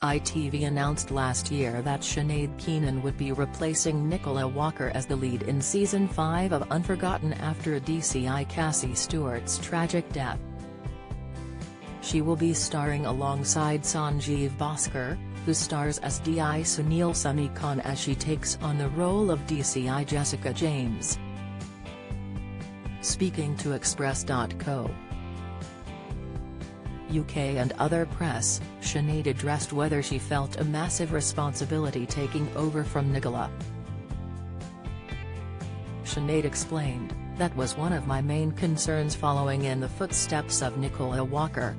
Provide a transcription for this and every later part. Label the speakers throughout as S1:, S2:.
S1: ITV announced last year that Sinead Keenan would be replacing Nicola Walker as the lead in Season 5 of Unforgotten after DCI Cassie Stuart's tragic death. She will be starring alongside Sanjeev Bhaskar, who stars as DI Sunil Sunny Khan as she takes on the role of DCI Jessica James. Speaking to Express.co. UK and other press, Sinead addressed whether she felt a massive responsibility taking over from Nicola. Sinead explained, "That was one of my main concerns, following in the footsteps of Nicola Walker.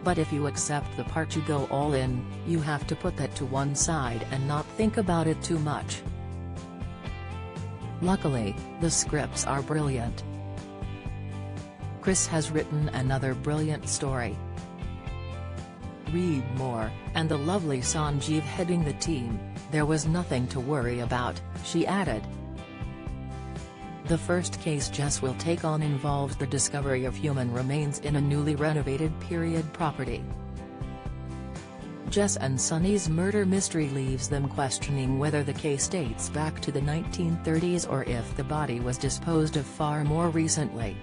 S1: But if you accept the part, you go all in, you have to put that to one side and not think about it too much. Luckily, the scripts are brilliant. Chris has written another brilliant story. Read more, and the lovely Sanjeev heading the team, there was nothing to worry about," she added. The first case Jess will take on involves the discovery of human remains in a newly renovated period property. Jess and Sunny's murder mystery leaves them questioning whether the case dates back to the 1930s or if the body was disposed of far more recently.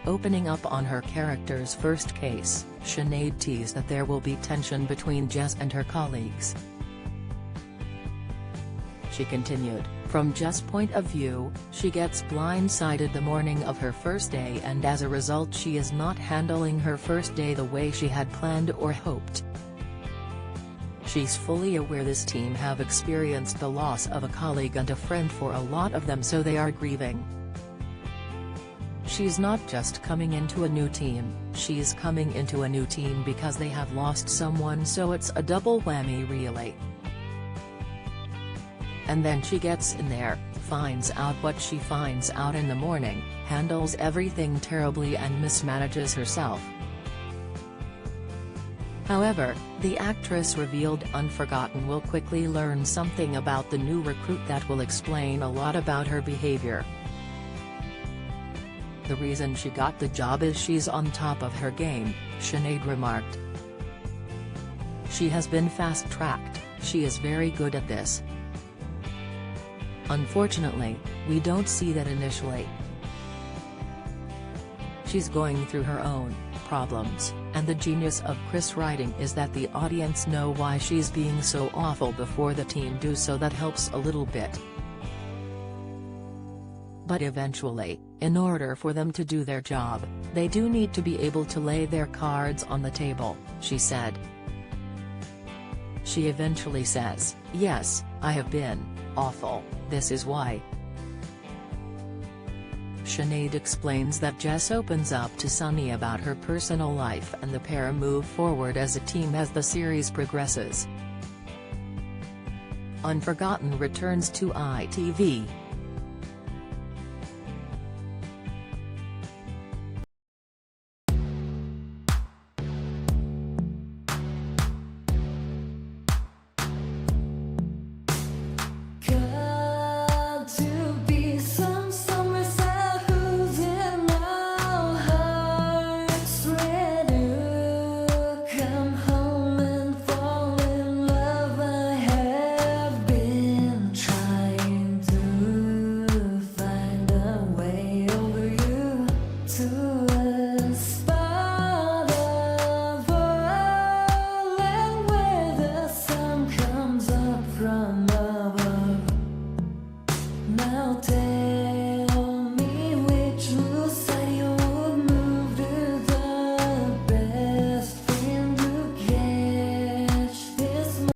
S1: Opening up on her character's first case, Sinead teased that there will be tension between Jess and her colleagues. She continued, "From Jess' point of view, she gets blindsided the morning of her first day, and as a result she is not handling her first day the way she had planned or hoped. She's fully aware this team have experienced the loss of a colleague and a friend for a lot of them, so they are grieving. She's not just coming into a new team, she's coming into a new team because they have lost someone, so it's a double whammy really. And then she gets in there, finds out what she finds out in the morning, handles everything terribly and mismanages herself." However, the actress revealed Unforgotten will quickly learn something about the new recruit that will explain a lot about her behavior. "The reason she got the job is she's on top of her game," Sinead remarked. "She has been fast-tracked, she is very good at this. Unfortunately, we don't see that initially. She's going through her own problems, and the genius of Chris writing is that the audience know why she's being so awful before the team do, so that helps a little bit. But eventually, in order for them to do their job, they do need to be able to lay their cards on the table," she said. She eventually says, "Yes, I have been awful, this is why." Sinead explains that Jess opens up to Sunny about her personal life, and the pair move forward as a team as the series progresses. Unforgotten returns to ITV.